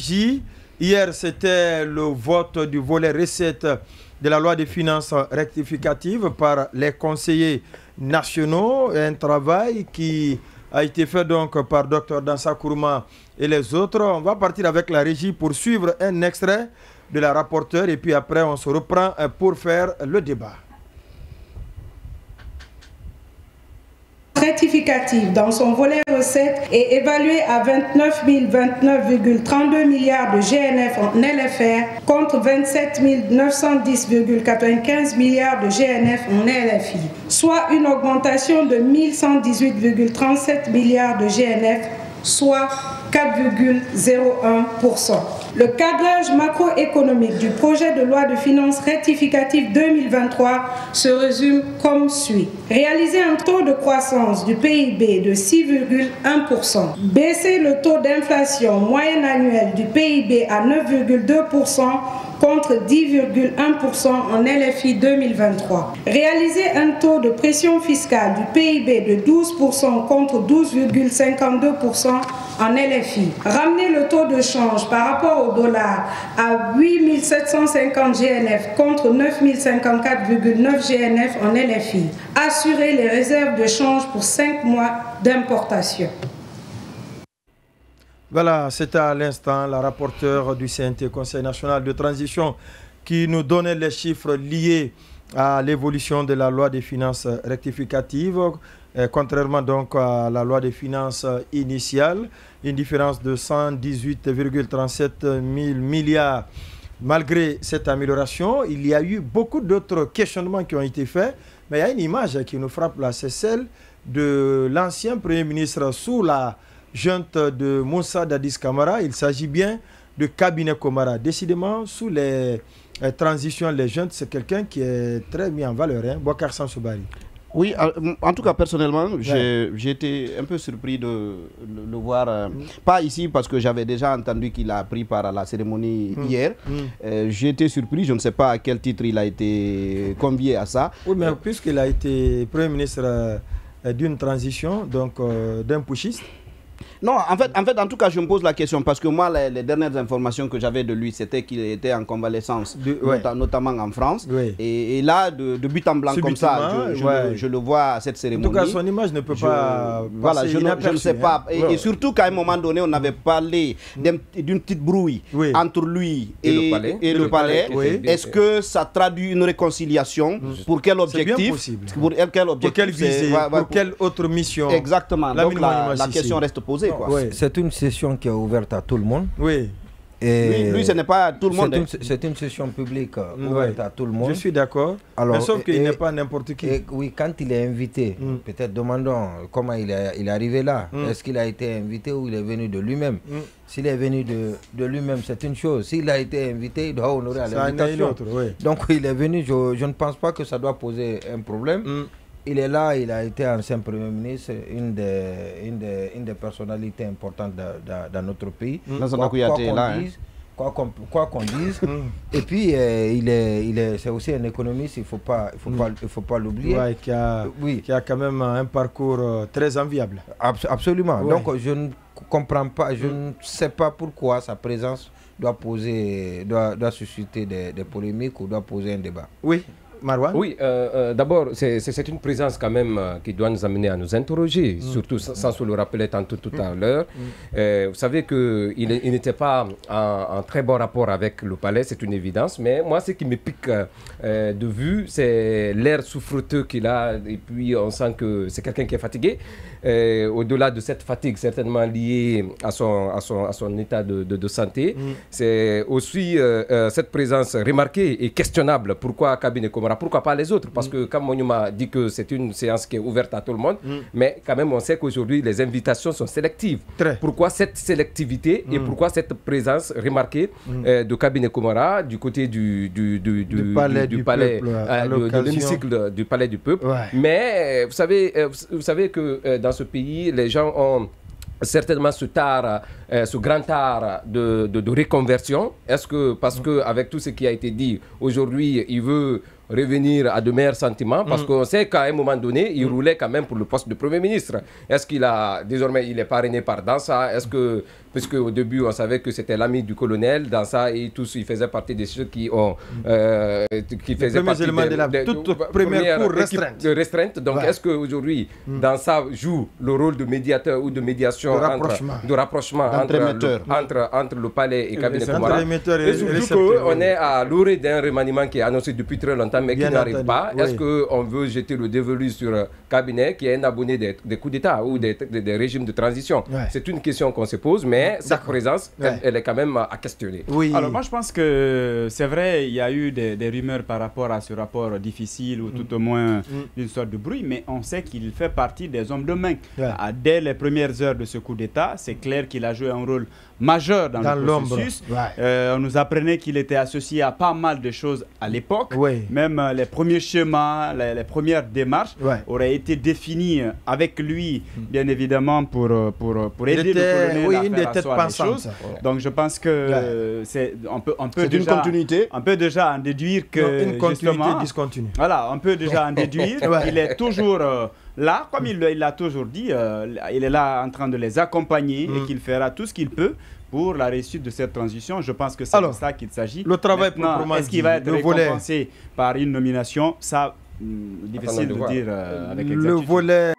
régie. Hier, c'était le vote du volet recettes de la loi des finances rectificative par les conseillers nationaux. Un travail qui a été fait donc par Dr Dansa Kourouma et les autres. On va partir avec la régie pour suivre un extrait de la rapporteure et puis après on se reprend pour faire le débat. Rectificative dans son volet recettes est évalué à 29 029,32 milliards de GNF en LFR contre 27 910,95 milliards de GNF en LFI, soit une augmentation de 1118,37 milliards de GNF, soit 4,01%. Le cadrage macroéconomique du projet de loi de finances rectificative 2023 se résume comme suit. Réaliser un taux de croissance du PIB de 6,1%. Baisser le taux d'inflation moyenne annuelle du PIB à 9,2% contre 10,1% en LFI 2023. Réaliser un taux de pression fiscale du PIB de 12% contre 12,52% en LFI. Ramener le taux de change par rapport au dollar à 8 750 GNF contre 9 054,9 GNF en LFI. Assurer les réserves de change pour 5 mois d'importation. Voilà, c'était à l'instant la rapporteure du CNT, Conseil national de transition, qui nous donnait les chiffres liés à l'évolution de la loi des finances rectificative, contrairement donc à la loi des finances initiale, une différence de 118,37 000 milliards. Malgré cette amélioration, il y a eu beaucoup d'autres questionnements qui ont été faits, mais il y a une image qui nous frappe là, c'est celle de l'ancien Premier ministre sous la junte de Moussa Dadis Camara. Il s'agit bien de Cabinet Komara. Décidément, sous les transitions, les juntes, c'est quelqu'un qui est très mis en valeur, hein? Boubacar Samsoubari. Oui, en tout cas, personnellement, j'ai été un peu surpris de le voir. Pas ici, parce que j'avais déjà entendu qu'il a pris part à la cérémonie hier. J'ai été surpris, je ne sais pas à quel titre il a été convié à ça. Oui, mais puisqu'il a été Premier ministre d'une transition, donc d'un putschiste. Non, en fait, en tout cas, je me pose la question parce que moi, les dernières informations que j'avais de lui, c'était qu'il était en convalescence, notamment en France. Et là, de but en blanc comme ça, je le vois à cette cérémonie. En tout cas, son image ne peut pas voilà, je ne sais pas. Et surtout qu'à un moment donné, on avait parlé d'une petite brouille entre lui et le palais. Est-ce que ça traduit une réconciliation? Pour quel objectif? Pour quelle visée? Pour quelle autre mission? Exactement. Donc la question reste posée. C'est une session qui est ouverte à tout le monde. Oui. Et lui, ce n'est pas tout le monde. C'est une session publique ouverte à tout le monde. Je suis d'accord. Mais sauf qu'il n'est pas n'importe qui. Oui, quand il est invité, peut-être demandons comment il est arrivé là. Est-ce qu'il a été invité ou il est venu de lui-même? S'il est venu de lui-même, c'est une chose. S'il a été invité, il doit honorer à l'invitation. Donc il est venu, je ne pense pas que ça doit poser un problème. Il est là, il a été ancien Premier ministre, une des personnalités importantes dans notre pays. Quoi qu'on dise. Et puis, c'est aussi un économiste, il ne faut pas l'oublier. Qui a quand même un parcours très enviable. Absolument. Donc, je ne comprends pas, je ne sais pas pourquoi sa présence doit susciter des polémiques ou doit poser un débat. Oui. Marwan? Oui, d'abord, c'est une présence quand même qui doit nous amener à nous interroger, surtout sans se le rappeler tout à l'heure. Vous savez qu'il n'était pas en très bon rapport avec le palais, c'est une évidence, mais moi, ce qui me pique de vue, c'est l'air souffreteux qu'il a, et puis on sent que c'est quelqu'un qui est fatigué. Au-delà de cette fatigue certainement liée à son état de santé, c'est aussi cette présence remarquée et questionnable. Pourquoi Cabinet Komara? Pourquoi pas les autres? Parce que comme Monima dit que c'est une séance qui est ouverte à tout le monde, mais quand même on sait qu'aujourd'hui les invitations sont sélectives. Pourquoi cette sélectivité et pourquoi cette présence remarquée de Cabinet Komara du côté du palais du peuple, de l'hémicycle du palais du peuple? Mais vous savez que dans ce pays, les gens ont certainement ce grand art de reconversion. Est-ce que parce qu'avec tout ce qui a été dit aujourd'hui, il veut revenir à de meilleurs sentiments, parce qu'on sait qu'à un moment donné, il roulait quand même pour le poste de Premier ministre. Est-ce qu'il a, désormais, il est parrainé par Dansa? Est-ce que, puisque au début, on savait que c'était l'ami du colonel, Dansa, et tous, il faisait partie des ceux qui ont, qui faisaient partie de la toute première cour restreinte. Donc, est-ce qu'aujourd'hui, Dansa joue le rôle de médiateur ou de médiation, de rapprochement entre le palais et cabinet Camara? Et surtout qu'on est à l'orée d'un remaniement qui est annoncé depuis très longtemps, mais qui n'arrive pas. Est-ce qu'on veut jeter le dévolu sur cabinet qui est un abonné des coups d'État ou des régimes de transition? C'est une question qu'on se pose, mais sa présence, elle est quand même à questionner. Alors moi, je pense que c'est vrai, il y a eu des rumeurs par rapport à ce rapport difficile ou tout au moins une sorte de bruit, mais on sait qu'il fait partie des hommes de main. Dès les premières heures de ce coup d'État, c'est clair qu'il a joué un rôle majeur dans le processus. On nous apprenait qu'il était associé à pas mal de choses à l'époque. Même les premiers schémas, les premières démarches auraient été définies avec lui, bien évidemment, pour aider le colonel à faire asseoir les choses. Donc je pense que on peut déjà en déduire que une continuité discontinue. Voilà, on peut déjà en déduire qu'il est toujours là, comme il l'a toujours dit, il est là en train de les accompagner et qu'il fera tout ce qu'il peut pour la réussite de cette transition. Je pense que c'est de ça qu'il s'agit. Le travail proprement dit, est-ce qu'il va être récompensé par une nomination? Ça, difficile de dire avec exactitude. Le volet